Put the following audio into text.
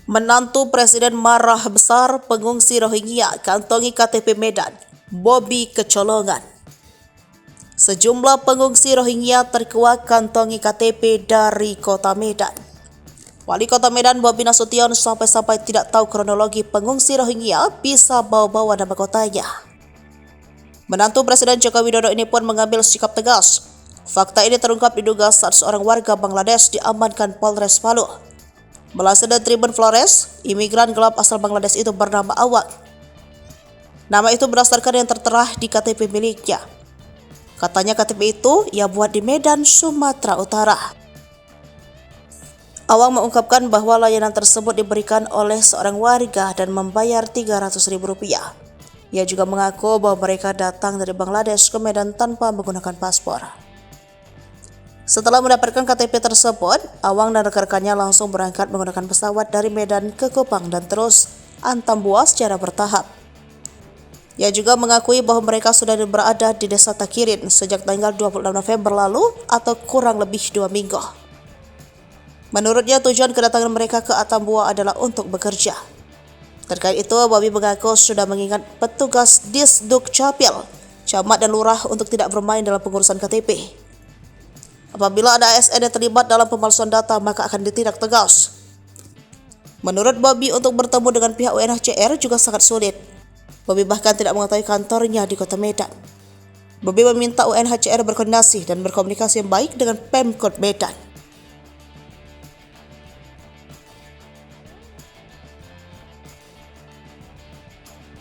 Menantu Presiden marah besar pengungsi Rohingya kantongi KTP Medan, Bobby kecolongan. Sejumlah pengungsi Rohingya terkuak kantongi KTP dari kota Medan. Wali Kota Medan Bobi Nasution sampai-sampai tidak tahu kronologi pengungsi Rohingya bisa bawa-bawa nama kotanya. Menantu Presiden Joko Widodo ini pun mengambil sikap tegas. Fakta ini terungkap diduga saat seorang warga Bangladesh diamankan Polres Palu. Melansir dari Tribun Flores, imigran gelap asal Bangladesh itu bernama Awang. Nama itu berdasarkan yang tertera di KTP miliknya. Katanya KTP itu ia buat di Medan, Sumatera Utara. Awang mengungkapkan bahwa layanan tersebut diberikan oleh seorang warga dan membayar Rp300.000. Ia juga mengaku bahwa mereka datang dari Bangladesh ke Medan tanpa menggunakan paspor. Setelah mendapatkan KTP tersebut, Awang dan rekan-rekannya langsung berangkat menggunakan pesawat dari Medan ke Kupang dan terus antam buah secara bertahap. Ia juga mengakui bahwa mereka sudah berada di Desa Takirin sejak tanggal 26 November lalu atau kurang lebih 2 minggu. Menurutnya tujuan kedatangan mereka ke Atambua adalah untuk bekerja. Terkait itu, Bobby mengaku sudah mengingat petugas Disduk Capil, camat dan lurah untuk tidak bermain dalam pengurusan KTP. Apabila ada ASN yang terlibat dalam pemalsuan data, maka akan ditindak tegas. Menurut Bobby, untuk bertemu dengan pihak UNHCR juga sangat sulit. Bobby bahkan tidak mengetahui kantornya di kota Medan. Bobby meminta UNHCR berkoordinasi dan berkomunikasi yang baik dengan Pemkot Medan.